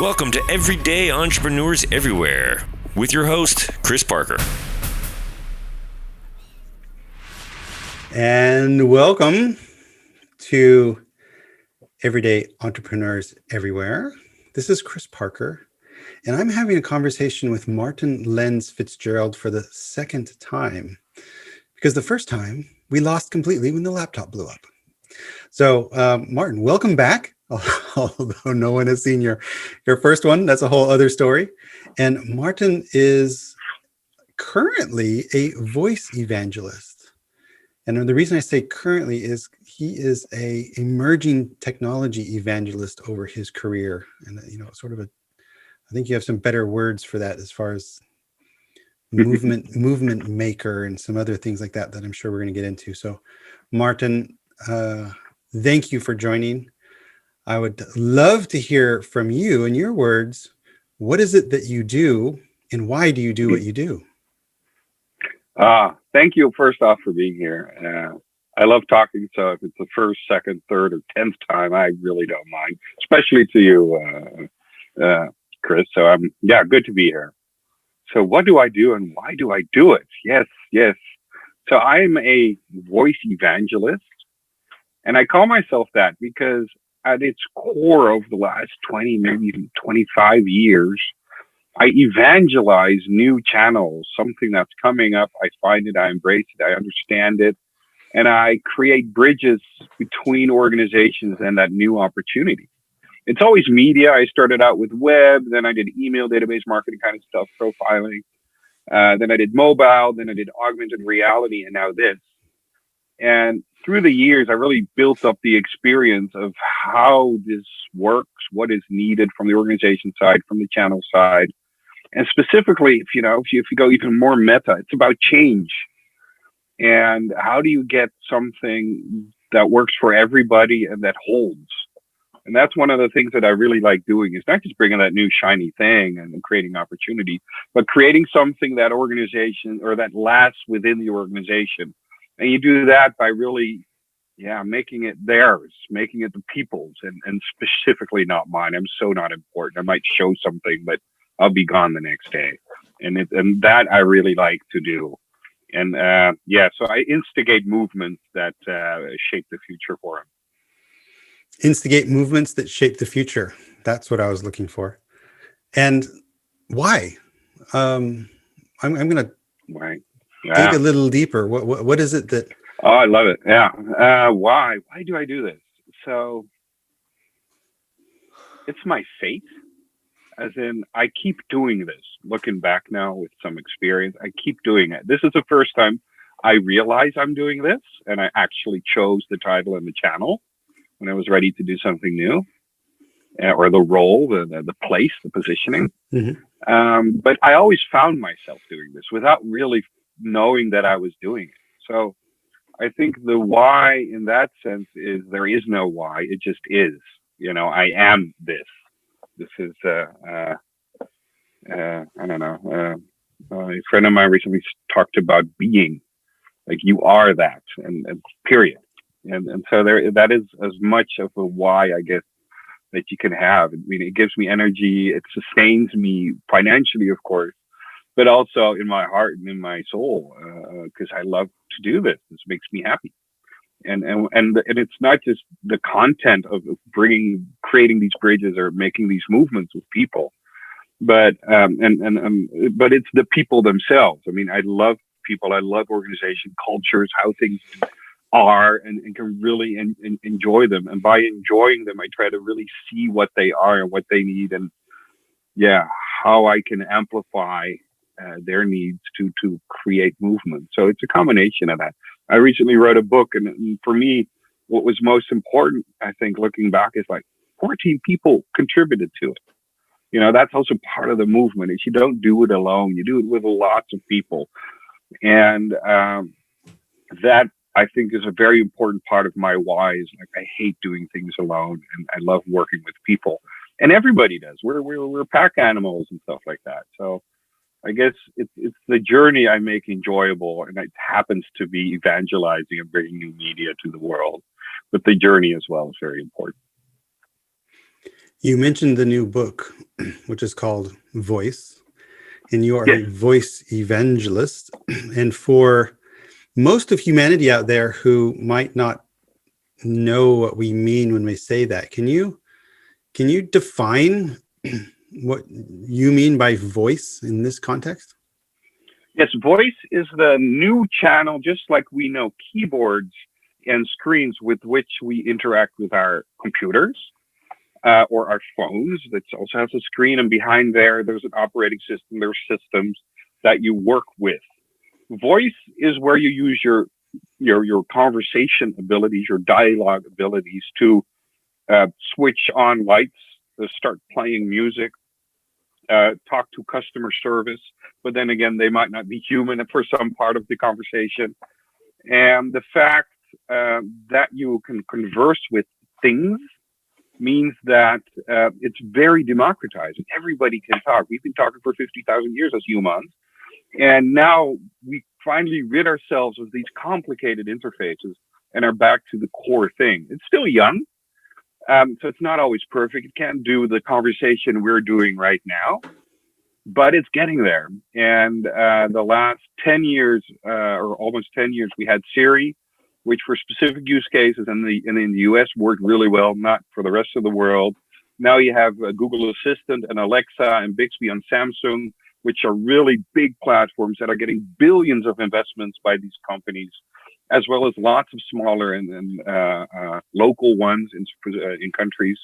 Welcome to Everyday Entrepreneurs Everywhere with your host, Chris Parker. And welcome to Everyday Entrepreneurs Everywhere. This is Chris Parker, and I'm having a conversation with Maarten Lens-Fitzgerald for the second time, because the first time we lost completely when the laptop blew up. So, Maarten, welcome back. Although no one has seen your first one, that's a whole other story. And Maarten is currently a voice evangelist. And the reason I say currently is he is a emerging technology evangelist over his career. And, I think you have some better words for that as far as movement maker and some other things like that I'm sure we're going to get into. So, Maarten, thank you for joining. I would love to hear from you in your words. What is it that you do and why do you do what you do? Thank you first off for being here. I love talking, so if it's the first, second, third, or 10th time, I really don't mind, especially to you, Chris. So good to be here. So what do I do and why do I do it? Yes. So I'm a voice evangelist, and I call myself that because at its core over the last 20, maybe even 25 years, I evangelize new channels, something that's coming up. I find it, I embrace it, I understand it, and I create bridges between organizations and that new opportunity. It's always media. I started out with web, then I did email database marketing kind of stuff, profiling. Then I did mobile, then I did augmented reality, and now this. And through the years, I really built up the experience of how this works, what is needed from the organization side, from the channel side. And specifically, if you go even more meta, it's about change. And how do you get something that works for everybody and that holds? And that's one of the things that I really like doing, is not just bringing that new shiny thing and creating opportunity, but creating something that organization or that lasts within the organization. And you do that by really, making it theirs, making it the people's, and specifically not mine. I'm so not important. I might show something, but I'll be gone the next day. And that I really like to do. And so I instigate movements that shape the future for them. Instigate movements that shape the future. That's what I was looking for. And why? I'm going to dig a little deeper. What is it that? Oh, I love it. Yeah. Why? Why do I do this? So it's my fate. As in, I keep doing this. Looking back now with some experience, I keep doing it. This is the first time I realize I'm doing this, and I actually chose the title and the channel when I was ready to do something new, or the role, the place, the positioning. Mm-hmm. But I always found myself doing this without really knowing that I was doing it. So I think the why in that sense is there is no why. It just is. I am this. This is, I don't know, a friend of mine recently talked about being, like you are that, and period. And so that is as much of a why, I guess, that you can have. I mean, it gives me energy. It sustains me financially, of course, but also in my heart and in my soul, because I love to do this. This makes me happy. And it's not just the content of creating these bridges or making these movements with people, but but it's the people themselves. I mean, I love people. I love organization cultures, how things are, and can really enjoy them. And by enjoying them, I try to really see what they are and what they need, and how I can amplify their needs to create movement. So it's a combination of that. I recently wrote a book, and for me, what was most important, I think, looking back, is like 14 people contributed to it. That's also part of the movement. Is you don't do it alone. You do it with lots of people, and that I think is a very important part of my why. Is like I hate doing things alone, and I love working with people, and everybody does. We're pack animals and stuff like that. So I guess it's the journey I make enjoyable, and it happens to be evangelizing and bringing new media to the world. But the journey as well is very important. You mentioned the new book, which is called Voice, and you are a Yes. voice evangelist. And for most of humanity out there who might not know what we mean when we say that, can you define what you mean by voice in this context? Yes, voice is the new channel, just like we know keyboards and screens with which we interact with our computers or our phones. That also has a screen, and behind there's an operating system. There's systems that you work with. Voice is where you use your conversation abilities, your dialogue abilities to switch on lights, to start playing music, talk to customer service, but then again, they might not be human for some part of the conversation. And the fact that you can converse with things means that it's very democratized. Everybody can talk. We've been talking for 50,000 years as humans. And now we finally rid ourselves of these complicated interfaces and are back to the core thing. It's still young. So it's not always perfect. It can't do the conversation we're doing right now, but it's getting there. And the last 10 years, or almost 10 years, we had Siri, which for specific use cases in the US worked really well, not for the rest of the world. Now you have Google Assistant and Alexa and Bixby on Samsung, which are really big platforms that are getting billions of investments by these companies, as well as lots of smaller and local ones in countries.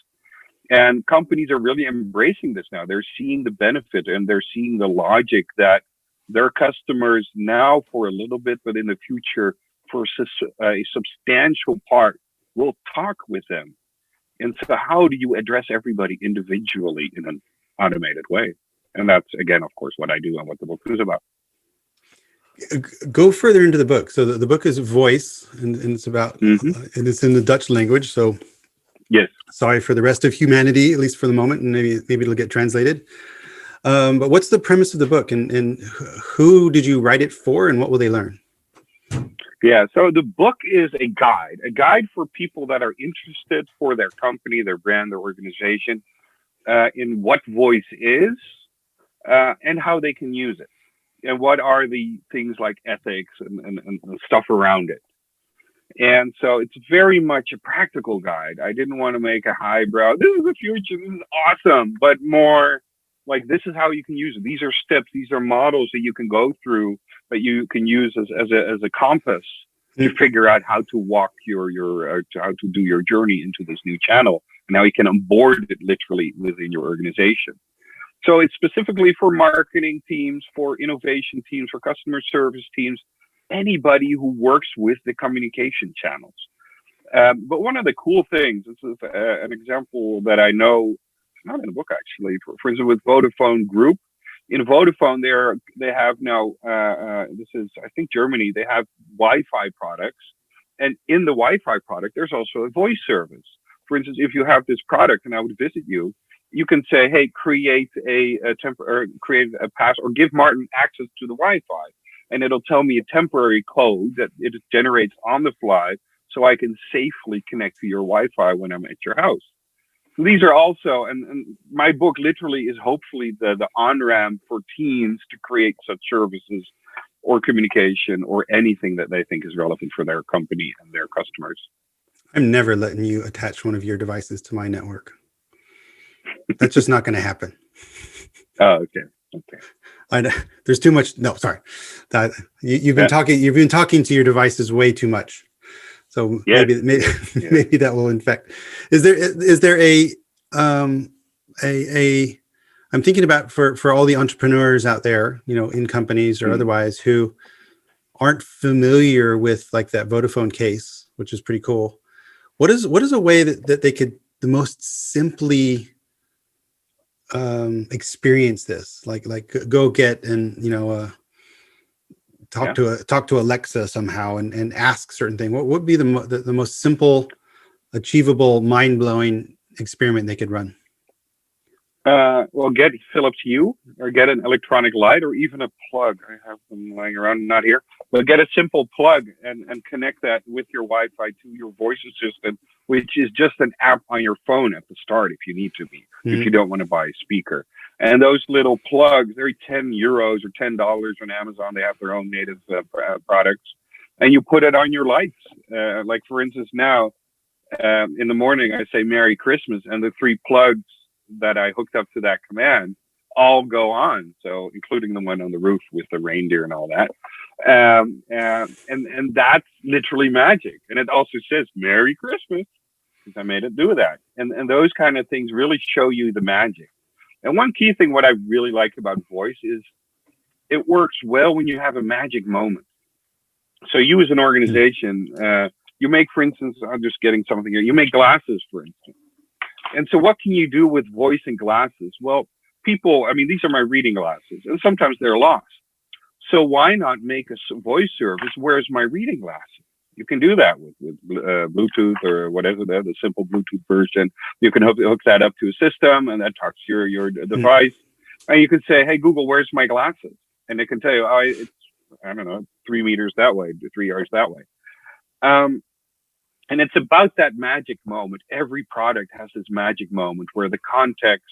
And companies are really embracing this now. They're seeing the benefit and they're seeing the logic that their customers now for a little bit, but in the future for a substantial part will talk with them. And so how do you address everybody individually in an automated way? And that's, again, of course, what I do and what the book is about. Go further into the book. So the book is Voice, and it's about, and it's in the Dutch language. So yes, sorry for the rest of humanity, at least for the moment, and maybe it'll get translated. But what's the premise of the book, and who did you write it for, and what will they learn? Yeah, so the book is a guide for people that are interested for their company, their brand, their organization, in what voice is and how they can use it. And what are the things like ethics and stuff around it. And so it's very much a practical guide. I didn't want to make a highbrow, this is the future, this is awesome, but more like this is how you can use it. These are steps, these are models that you can go through that you can use as a compass to figure out how to walk how to do your journey into this new channel. And how you can onboard it literally within your organization. So it's specifically for marketing teams, for innovation teams, for customer service teams, anybody who works with the communication channels. But one of the cool things, this is an example that I know, it's not in the book actually, for instance, with Vodafone Group. In Vodafone, they have now, this is, I think, Germany, they have Wi-Fi products. And in the Wi-Fi product, there's also a voice service. For instance, if you have this product and I would visit you, you can say, hey, create create a pass or give Maarten access to the Wi-Fi. And it'll tell me a temporary code that it generates on the fly so I can safely connect to your Wi-Fi when I'm at your house. So these are also, and my book literally is hopefully the on-ramp for teams to create such services or communication or anything that they think is relevant for their company and their customers. I'm never letting you attach one of your devices to my network. That's just not going to happen. Oh, okay. There's too much. No, sorry. You've been talking to your devices way too much. So maybe that will infect. Is there a I'm thinking about for all the entrepreneurs out there, in companies or otherwise, who aren't familiar with like that Vodafone case, which is pretty cool. What is a way that they could the most simply experience this, like go get and talk to Alexa somehow and ask certain things? What would be the most simple, achievable, mind-blowing experiment they could run? Well, get Philips Hue or get an electronic light or even a plug. I have them lying around, not here. But get a simple plug and connect that with your Wi-Fi to your voice assistant, which is just an app on your phone at the start if you need to be, if you don't want to buy a speaker. And those little plugs, they're €10 or $10 on Amazon. They have their own native products. And you put it on your lights. Like, for instance, now, in the morning, I say Merry Christmas, and the 3 plugs that I hooked up to that command all go on. So, including the one on the roof with the reindeer and all that. And that's literally magic. And it also says Merry Christmas, because I made it do that. And those kind of things really show you the magic. And one key thing, what I really like about voice is it works well when you have a magic moment. So you as an organization, you make, for instance, I'm just getting something here. You make glasses, for instance. And so what can you do with voice and glasses? Well, people, I mean, these are my reading glasses, and sometimes they're lost. So why not make a voice service? Where's my reading glasses? You can do that with Bluetooth or whatever, the simple Bluetooth version. You can hook that up to a system, and that talks to your device. And you can say, hey, Google, where's my glasses? And it can tell you, oh, it's, I don't know, 3 meters that way, 3 yards that way. And it's about that magic moment. Every product has this magic moment where the context,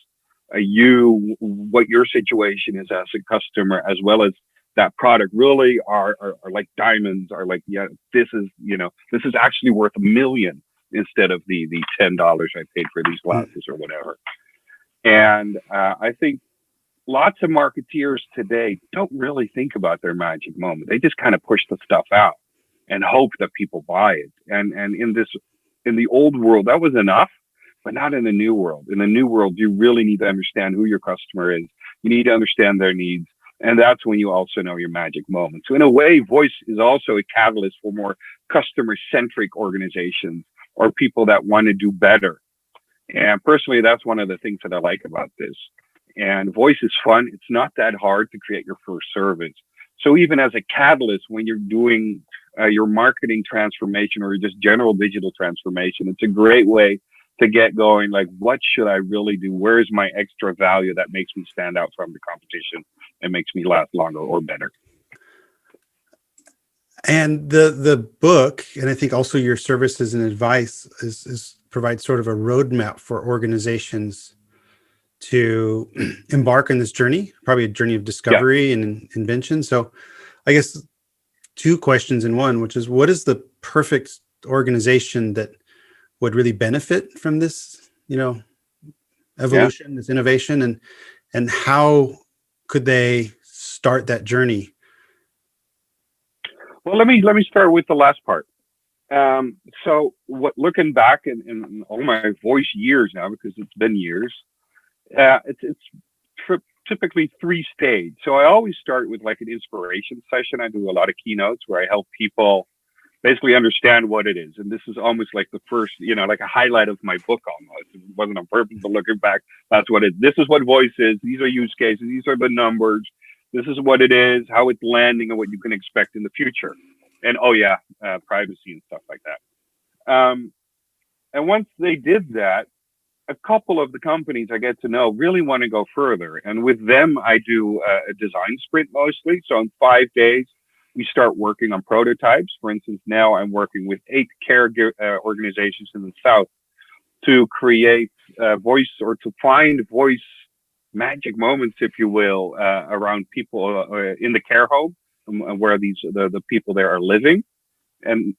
what your situation is as a customer, as well as that product, really are like diamonds, are like, yeah, this is actually worth $1 million instead of the $10 I paid for these glasses or whatever. And I think lots of marketeers today don't really think about their magic moment. They just kind of push the stuff out and hope that people buy it. And in the old world, that was enough, but not in the new world. In the new world, you really need to understand who your customer is. You need to understand their needs. And that's when you also know your magic moment. So in a way, voice is also a catalyst for more customer-centric organizations or people that want to do better. And personally, that's one of the things that I like about this. And voice is fun. It's not that hard to create your first service. So even as a catalyst, when you're doing your marketing transformation or just general digital transformation, it's a great way to get going. Like, what should I really do? Where is my extra value that makes me stand out from the competition and makes me last longer or better? And the book, and I think also your services and advice is provide sort of a roadmap for organizations to embark on this journey, probably a journey of discovery and invention. So I guess 2 questions in one, which is, what is the perfect organization that would really benefit from this, evolution, this innovation, and how could they start that journey? Well, let me start with the last part. So looking back in all my voice years now, because it's been years, it's typically 3-stage. So I always start with like an inspiration session. I do a lot of keynotes where I help people basically understand what it is. And this is almost like the first, like a highlight of my book almost. It wasn't on purpose, but looking back, that's what it is. This is what voice is. These are use cases. These are the numbers. This is what it is, how it's landing, and what you can expect in the future. And privacy and stuff like that. And once they did that, a couple of the companies I get to know really want to go further. And with them, I do a design sprint mostly. So in 5 days, we start working on prototypes. For instance, now I'm working with 8 care organizations in the South to create voice, or to find voice magic moments, if you will, around people in the care home where the people there are living. And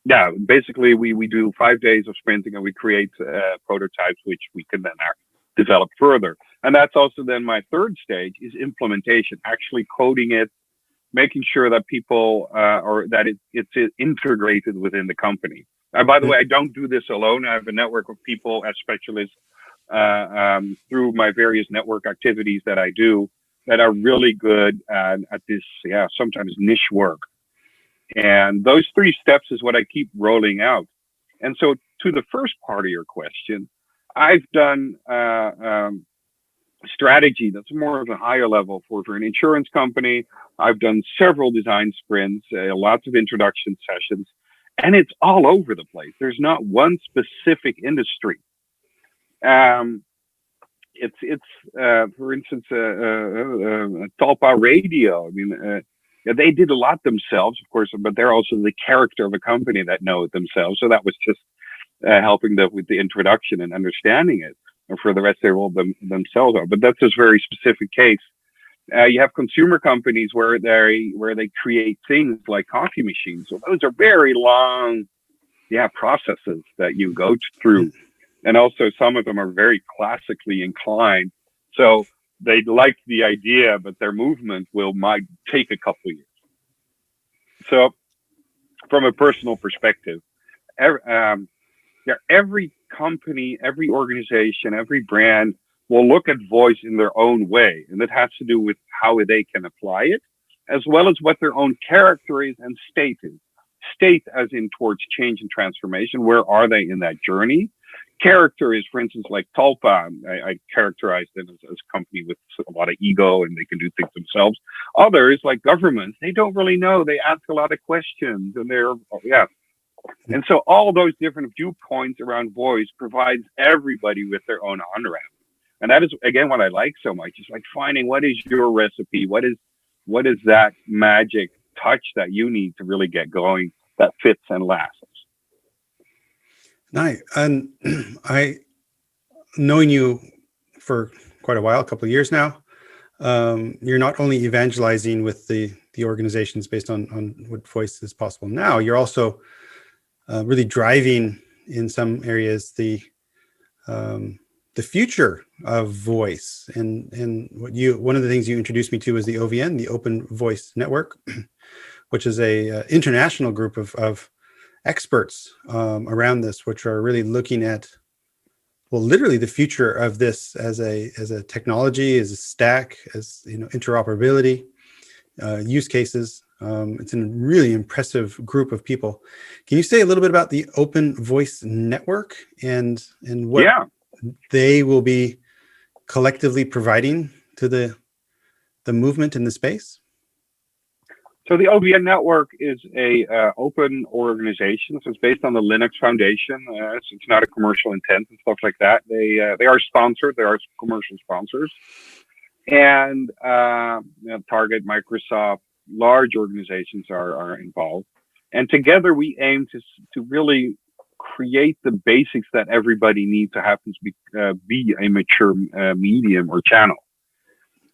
yeah, basically we do 5 days of sprinting, and we create prototypes which we can then develop further. And that's also then my 3rd stage is implementation, actually coding it, making sure that people or that it's integrated within the company. By the way, I don't do this alone. I have a network of people as specialists through my various network activities that I do that are really good at this, sometimes niche work. And those 3 steps is what I keep rolling out. And so to the first part of your question, I've done strategy that's more of a higher level for an insurance company. I've done several design sprints, lots of introduction sessions, and it's all over the place. There's not one specific industry. It's for instance, Talpa Radio. I mean, Yeah, they did a lot themselves, of course, but they're also the character of a company that know it themselves. So that was just helping them with the introduction and understanding it. And for the rest, they rolled themselves out. But that's a very specific case. You have consumer companies where they create things like coffee machines. So those are very long, processes that you go through, and also some of them are very classically inclined. So they like the idea, but their movement might take a couple of years. So, from a personal perspective, every company, every organization, every brand will look at voice in their own way. And that has to do with how they can apply it, as well as what their own character is and state is. State as in towards change and transformation. Where are they in that journey? Character is, for instance, like Talpa. I characterize them as a company with a lot of ego and they can do things themselves. Others, like governments, they don't really know. They ask a lot of questions and and so all those different viewpoints around voice provides everybody with their own on-ramp. And that is, again, what I like so much. It's like finding what is your recipe? What is that magic touch that you need to really get going that fits and lasts? Nice. And knowing you for quite a while, a couple of years now, you're not only evangelizing with the organizations based on what voice is possible now, you're also really driving in some areas the future of voice. And one of the things you introduced me to was the OVN, the Open Voice Network, which is a international group of experts around this, which are really looking at, well, literally the future of this as a technology, as a stack, as interoperability, use cases. It's a really impressive group of people. Can you say a little bit about the Open Voice Network and what they will be collectively providing to the movement in the space? So the OVN network is a open organization. So it's based on the Linux Foundation. So it's not a commercial intent and stuff like that. They are sponsored. They are commercial sponsors, and Target, Microsoft, large organizations are involved. And together we aim to really create the basics that everybody needs to happen to be a mature medium or channel.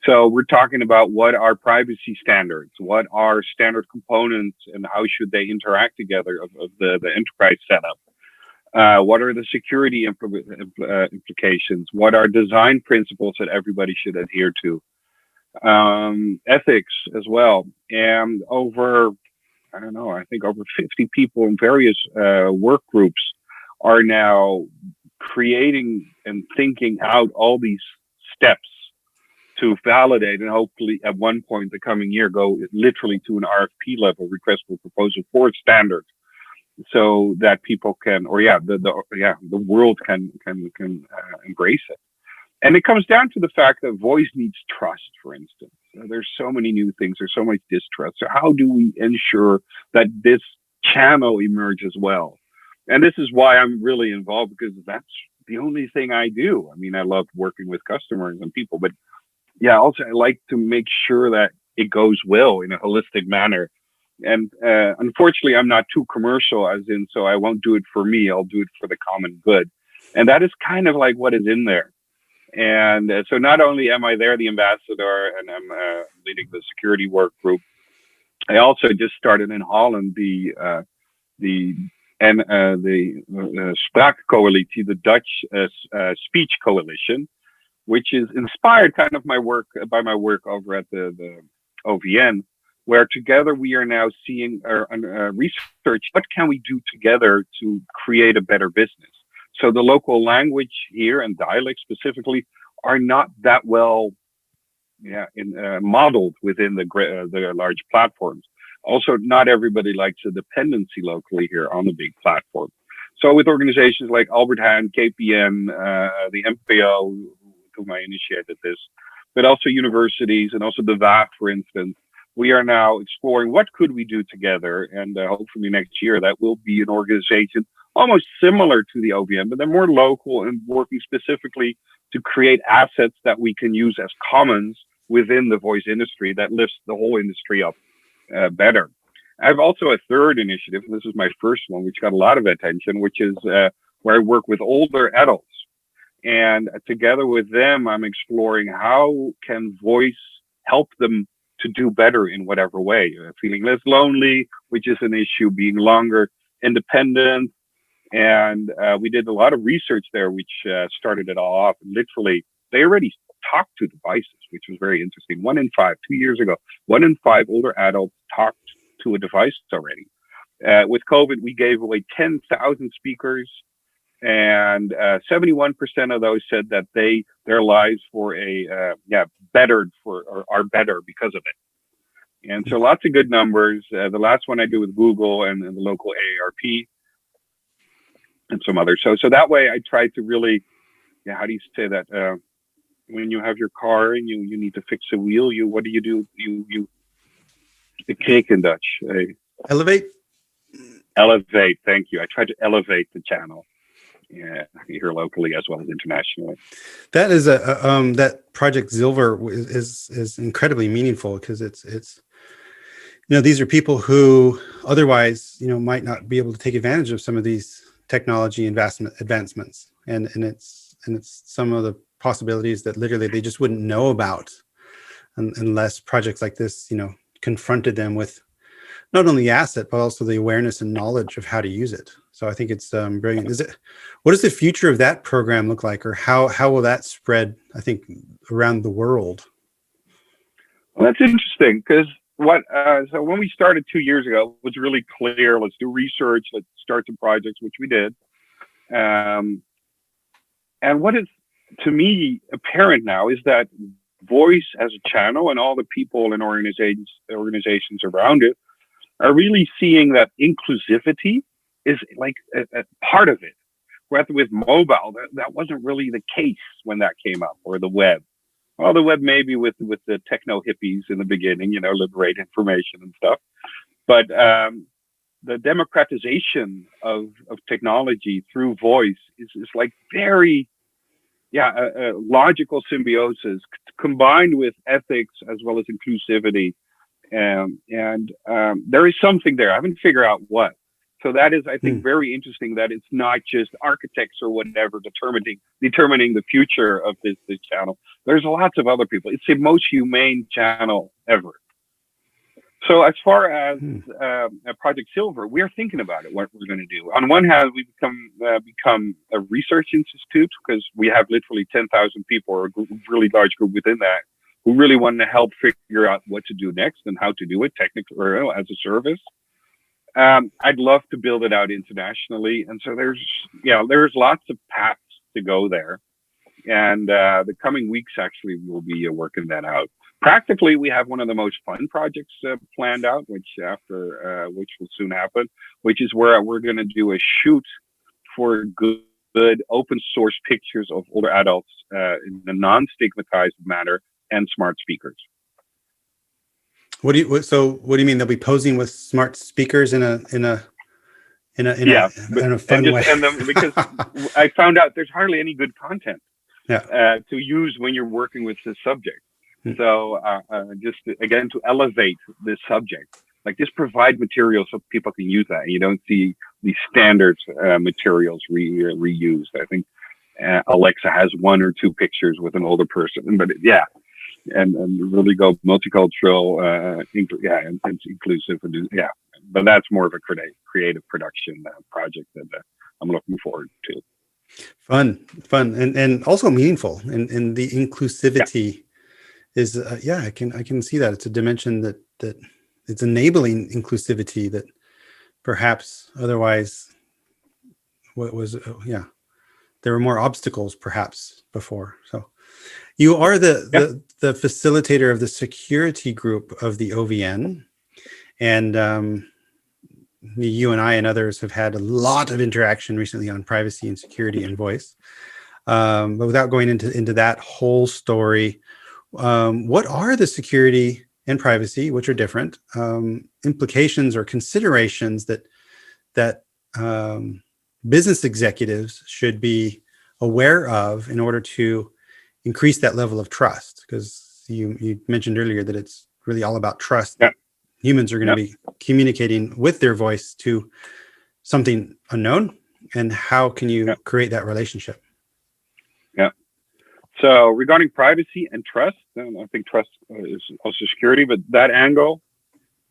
So we're talking about what are privacy standards, what are standard components, and how should they interact together of the enterprise setup. What are the security implications? What are design principles that everybody should adhere to? Ethics as well. And I think over 50 people in various work groups are now creating and thinking out all these steps to validate and hopefully at one point the coming year go literally to an RFP level, request for proposal for standards, so that people can, the world can embrace it. And it comes down to the fact that voice needs trust, for instance. There's so many new things, there's so much distrust. So how do we ensure that this channel emerges well? And this is why I'm really involved, because that's the only thing I do. I mean, I love working with customers and people, but also I like to make sure that it goes well in a holistic manner. And unfortunately, I'm not too commercial, as in, so I won't do it for me. I'll do it for the common good. And that is kind of like what is in there. And so not only am I there, the ambassador, and I'm leading the security work group, I also just started in Holland the Spraakcoalitie, the Dutch speech coalition, which is inspired kind of by my work over at the OVN, where together we are now seeing research, what can we do together to create a better business? So the local language here and dialect specifically are not that well modeled within the large platforms. Also, not everybody likes a dependency locally here on the big platform. So with organizations like Albert Heijn, KPN, the MPO, whom I initiated this, but also universities and also the VAG, for instance, we are now exploring what could we do together. And hopefully next year that will be an organization almost similar to the OVN, but they're more local and working specifically to create assets that we can use as commons within the voice industry that lifts the whole industry up better. I have also a third initiative. This is my first one, which got a lot of attention, which is where I work with older adults. And together with them, I'm exploring how can voice help them to do better in whatever way. Feeling less lonely, which is an issue, being longer independent. And we did a lot of research there, which started it all off. Literally, they already talked to devices, which was very interesting. 1 in 5, 2 years ago, 1 in 5 older adults talked to a device already. With COVID, we gave away 10,000 speakers, and 71% of those said that their lives bettered or are better because of it. And so lots of good numbers. The last one I do with Google and the local AARP and some others. So that way I try to really, how do you say that? When you have your car and you need to fix a wheel, what do? You the cake in Dutch. Elevate. Elevate. Thank you. I try to elevate the channel. Yeah, here locally as well as internationally. That is that Project Silver is incredibly meaningful because it's these are people who otherwise might not be able to take advantage of some of these technology advancements, and it's some of the possibilities that literally they just wouldn't know about unless projects like this confronted them with not only the asset but also the awareness and knowledge of how to use it. So I think it's brilliant. What does the future of that program look like, or how will that spread, I think, around the world? Well, that's interesting because so when we started 2 years ago, it was really clear. Let's do research. Let's start some projects, which we did. And what is, to me, apparent now is that voice as a channel and all the people and organizations around it are really seeing that inclusivity is like a part of it. With mobile, that wasn't really the case when that came up, or the web. Well, the web maybe with the techno hippies in the beginning, liberate information and stuff. But the democratization of technology through voice is like very, a logical symbiosis combined with ethics as well as inclusivity. And there is something there. I haven't figured out what. So that is, I think, very interesting that it's not just architects or whatever determining the future of this channel. There's lots of other people. It's the most humane channel ever. So as far as Project Silver, we're thinking about it, what we're going to do. On one hand, we become a research institute because we have literally 10,000 people, or a really large group within that, who really want to help figure out what to do next and how to do it technically or as a service. I'd love to build it out internationally. And so there's lots of paths to go there. And the coming weeks, actually, we'll be working that out. Practically, we have one of the most fun projects planned out, which will soon happen, which is where we're going to do a shoot for good open source pictures of older adults in a non-stigmatized manner and smart speakers. What do you mean they'll be posing with smart speakers in a fun way? Because I found out there's hardly any good content to use when you're working with this subject. So just again to elevate this subject, like just provide material so people can use that. And you don't see these standard materials reused. I think Alexa has 1 or 2 pictures with an older person, but and really go multicultural, and inclusive, but that's more of a creative production project that I'm looking forward to. Fun, and also meaningful, and the inclusivity is I can see that it's a dimension that it's enabling inclusivity that perhaps otherwise there were more obstacles perhaps before. So you are the facilitator of the security group of the OVN, and you and I and others have had a lot of interaction recently on privacy and security and voice. But without going into that whole story, what are the security and privacy, which are different, implications or considerations that business executives should be aware of in order to increase that level of trust? Because you mentioned earlier that it's really all about trust Humans are going to Yeah. be communicating with their voice to something unknown. And how can you Yeah. create that relationship? Yeah. So regarding privacy and trust, and I think trust is also security, but that angle,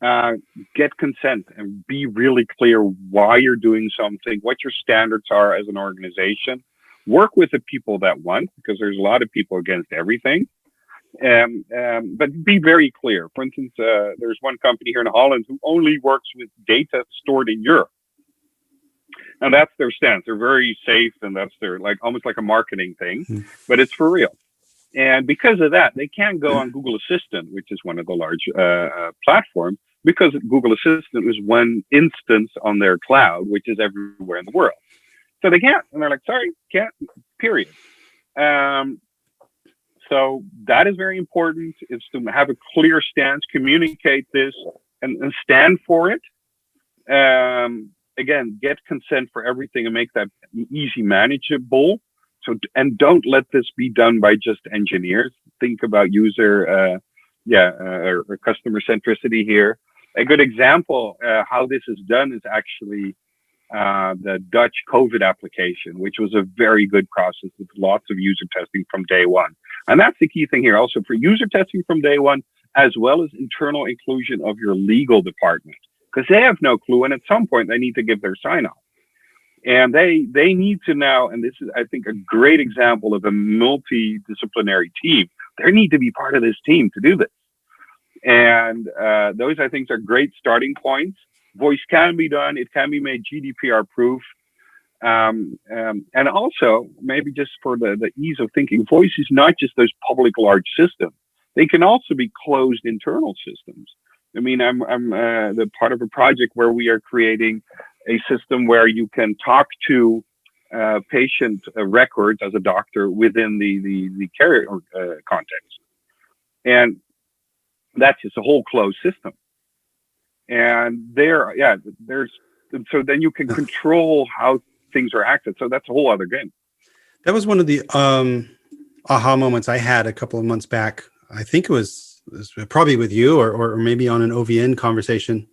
uh, get consent and be really clear why you're doing something, what your standards are as an organization. Work with the people that want, because there's a lot of people against everything. But be very clear. For instance, there's one company here in Holland who only works with data stored in Europe. And that's their stance. They're very safe, and that's their like almost like a marketing thing, but it's for real. And because of that, they can't go on Google Assistant, which is one of the large platforms, because Google Assistant is one instance on their cloud, which is everywhere in the world. So they can't, and they're like, sorry, can't. Period. Um, so that is very important. Is to have a clear stance, communicate this, and stand for it. Again, get consent for everything and make that easy manageable. So, and don't let this be done by just engineers. Think about user, or customer centricity here. A good example how this is done is actually the Dutch COVID application, which was a very good process with lots of user testing from day one. And that's the key thing here. Also for user testing from day one, as well as internal inclusion of your legal department, because they have no clue. And at some point they need to give their sign off. And they need to now, and this is, I think, a great example of a multidisciplinary team. They need to be part of this team to do this. And those, I think, are great starting points. Voice can be done. It can be made GDPR proof. And also, maybe just for the ease of thinking, voice is not just those public large systems. They can also be closed internal systems. I mean, I'm the part of a project where we are creating a system where you can talk to patient records as a doctor within the care context. And that's just a whole closed system. And so then you can control how things are acted. So that's a whole other game. That was one of the aha moments I had a couple of months back. I think it was probably with you or maybe on an OVN conversation,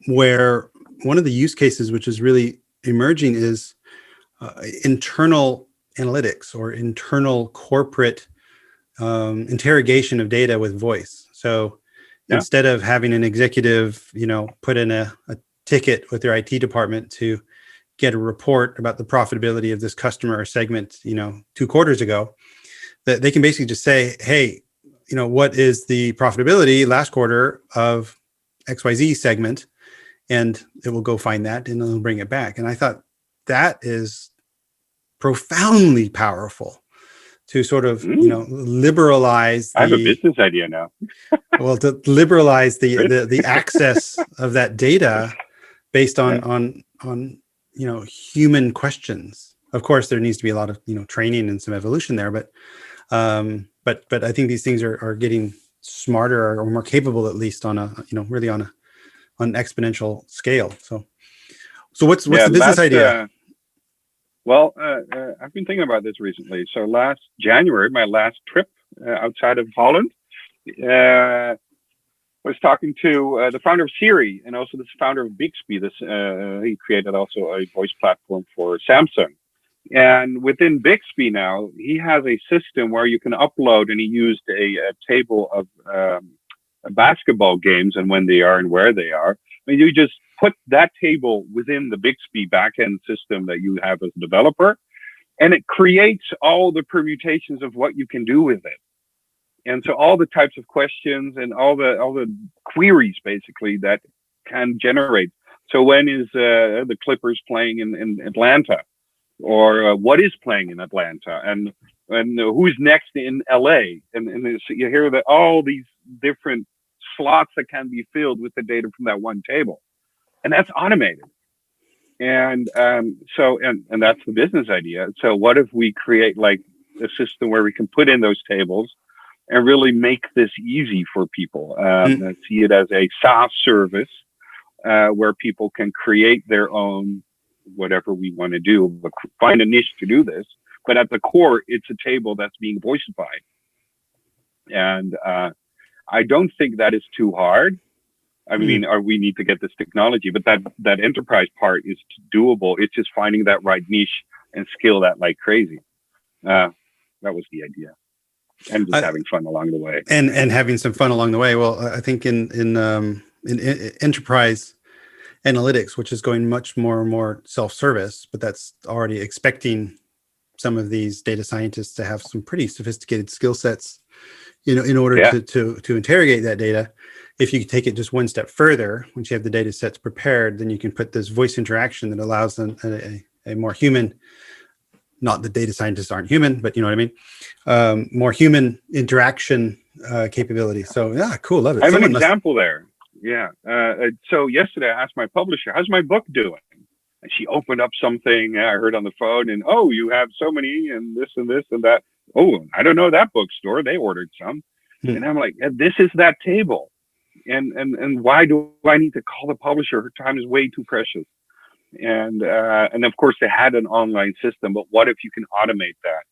where one of the use cases which is really emerging is internal analytics or internal corporate interrogation of data with voice. So instead of having an executive, put in a ticket with their IT department to get a report about the profitability of this customer or segment, 2 quarters ago, that they can basically just say, hey, what is the profitability last quarter of XYZ segment? And it will go find that and it'll bring it back. And I thought that is profoundly powerful to sort of, liberalize I have a business idea now. Well, to liberalize the access of that data based on human questions. Of course, there needs to be a lot of training and some evolution there, but I think these things are getting smarter or more capable, at least on a really on an exponential scale. So what's the business idea? I've been thinking about this recently. So last January, my last trip outside of Holland, was talking to the founder of Siri and also the founder of Bixby. He created also a voice platform for Samsung. And within Bixby now, he has a system where you can upload, and he used a table of basketball games and when they are and where they are. I mean, you just put that table within the Bixby backend system that you have as a developer, and it creates all the permutations of what you can do with it. And so all the types of questions and all the queries basically that can generate. So when is the Clippers playing in Atlanta, or what is playing in Atlanta, and who's next in LA, and so you hear that all these different slots that can be filled with the data from that one table, and that's automated. And so that's the business idea. So what if we create like a system where we can put in those tables and really make this easy for people, see it as a SaaS service where people can create their own whatever we want to do, but find a niche to do this. But at the core, it's a table that's being voicified. And I don't think that is too hard. I mean, we need to get this technology, but that enterprise part is doable. It's just finding that right niche and scale that like crazy. That was the idea, and just having fun along the way. And having some fun along the way. Well, I think in enterprise analytics, which is going much more and more self-service, but that's already expecting some of these data scientists to have some pretty sophisticated skill sets, in order to interrogate that data. If you take it just one step further, once you have the data sets prepared, then you can put this voice interaction that allows a more human, not that data scientists aren't human, but you know what I mean, more human interaction capability. So yeah, cool, love it. I have an example there. Yeah. So yesterday I asked my publisher, how's my book doing? And she opened up something I heard on the phone, and you have so many and this and that. Oh, I don't know that bookstore. They ordered some. And I'm like, this is that table. And why do I need to call the publisher? Her time is way too precious. And of course they had an online system, but what if you can automate that?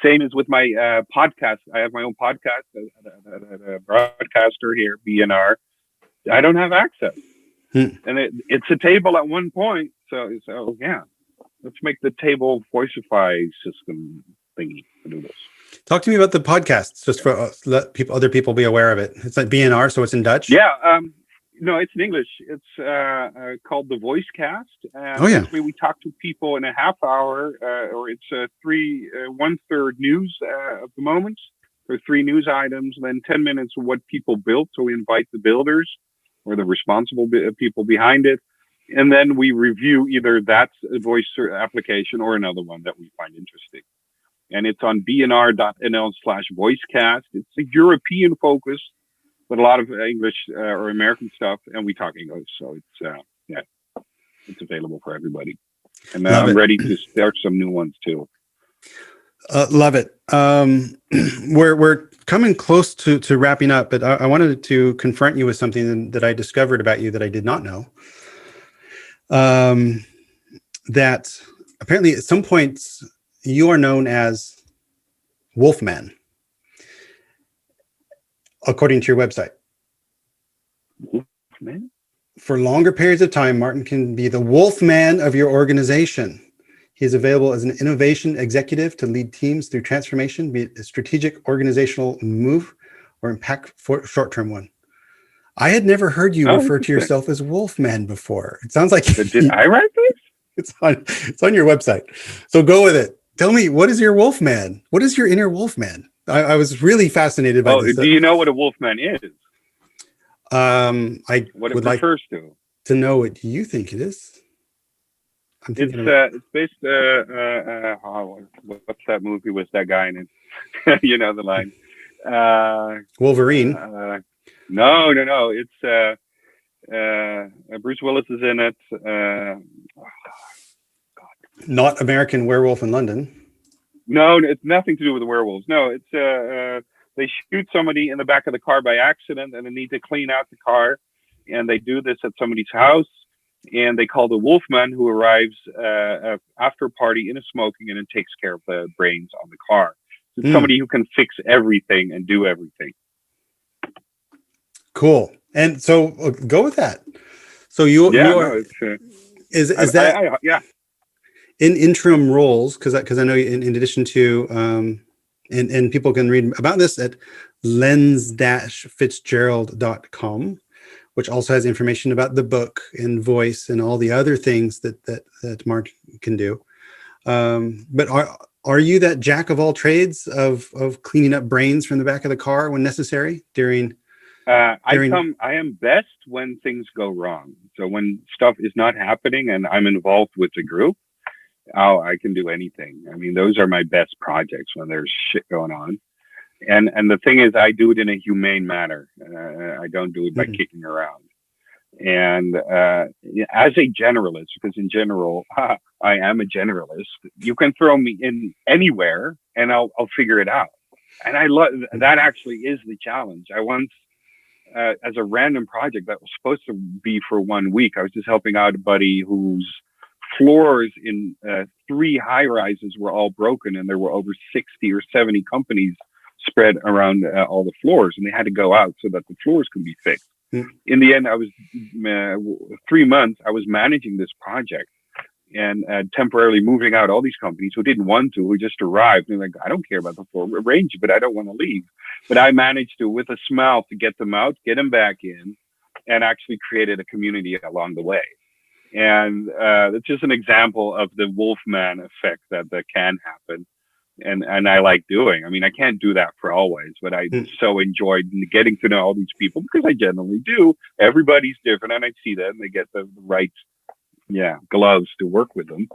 Same as with my podcast. I have my own podcast, a broadcaster here, BNR. I don't have access. And it's a table at one point. So yeah, let's make the table Voiceify system thingy to do this. Talk to me about the podcasts, just for let other people be aware of it. It's like BNR, so it's in Dutch. Yeah, no, it's in English. It's called the Voice Cast. Basically we talk to people in a half hour, or it's 1/3 news at the moment. There are 3 news items, and then 10 minutes of what people built. So we invite the builders or the responsible people behind it, and then we review either that voice application or another one that we find interesting. And it's on bnr.nl/voicecast. It's a European focus, but a lot of English or American stuff, and we talk English. So it's available for everybody. And I'm ready to start some new ones too. Love it. We're coming close to wrapping up, but I wanted to confront you with something that I discovered about you that I did not know. That apparently at some points you are known as Wolfman, according to your website. Wolfman? For longer periods of time, Maarten can be the Wolfman of your organization. He is available as an innovation executive to lead teams through transformation, be it a strategic organizational move or impact for short-term one. I had never heard you refer to yourself as Wolfman before. It sounds like did I write this? It's on your website. So go with it. Tell me, what is your Wolfman? What is your inner Wolfman? I was really fascinated by this. Do you know what a Wolfman is? I what it would refers like to know what you think it is. It's based. What's that movie with that guy in it? You know the line. Wolverine. No. It's Bruce Willis is in it. Not American Werewolf in London. No, it's nothing to do with the werewolves. No, it's they shoot somebody in the back of the car by accident, and they need to clean out the car, and they do this at somebody's house, and they call the Wolfman, who arrives after a party in a smoking and takes care of the brains on the car. So it's somebody who can fix everything and do everything. Cool. And so go with that. So you are is that in interim roles, because I know in addition to and people can read about this at lens-fitzgerald.com, which also has information about the book and voice and all the other things that Mark can do. But are you that jack of all trades of cleaning up brains from the back of the car when necessary during? I am best when things go wrong. So when stuff is not happening and I'm involved with the group, I can do anything. I mean, those are my best projects when there's shit going on. And the thing is, I do it in a humane manner. I don't do it by kicking around. And as a generalist, because in general, I am a generalist, you can throw me in anywhere and I'll figure it out. And I love that. Actually is the challenge. I once, as a random project that was supposed to be for 1 week, I was just helping out a buddy whose floors in 3 high rises were all broken, and there were over 60 or 70 companies spread around all the floors, and they had to go out so that the floors could be fixed. Mm. In the end, I was 3 months. I was managing this project and temporarily moving out all these companies who didn't want to, who just arrived. And like, I don't care about the floor arrange, but I don't want to leave. But I managed to, with a smile, to get them out, get them back in, and actually created a community along the way. And it's just an example of the Wolfman effect that can happen. And I like doing. I mean, I can't do that for always, but I so enjoyed getting to know all these people, because I generally do. Everybody's different, and I see that, and they get the right, gloves to work with them.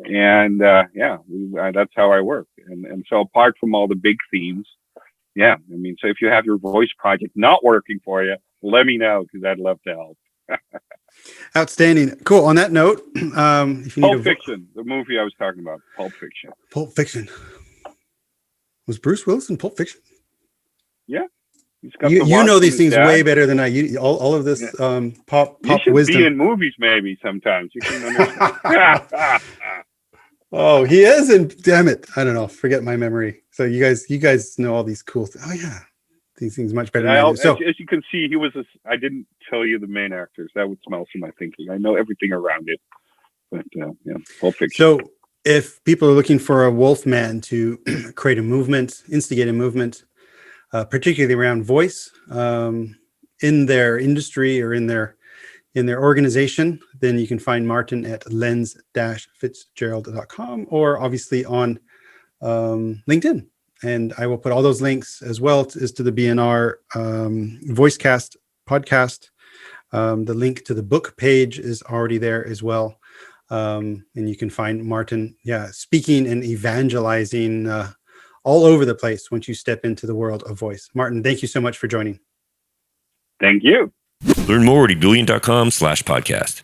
And that's how I work. And so apart from all the big themes, I mean, so if you have your voice project not working for you, let me know, because I'd love to help. Outstanding. Cool. On that note, if you need Pulp Fiction, the movie I was talking about, Pulp Fiction. Pulp Fiction. Was Bruce Willis in Pulp Fiction? Yeah. He's got You know these things way better than I. All of this pop you should wisdom. Be in movies maybe sometimes. You can understand. Oh, he is, and damn it, I don't know. Forget my memory. So you guys know all these cool things. Oh yeah, these things much better than I do. So as you can see, he was. I didn't tell you the main actors. That would smell to my thinking. I know everything around it, but Pulp Fiction. So if people are looking for a Wolfman to create a movement, instigate a movement, particularly around voice in their industry or in their organization, then you can find Maarten at lens-fitzgerald.com, or obviously on LinkedIn. And I will put all those links, as well as to the BNR Voicecast podcast. The link to the book page is already there as well. And you can find Maarten, speaking and evangelizing all over the place once you step into the world of voice. Maarten, thank you so much for joining. Thank you. Learn more at ebillion.com/podcast.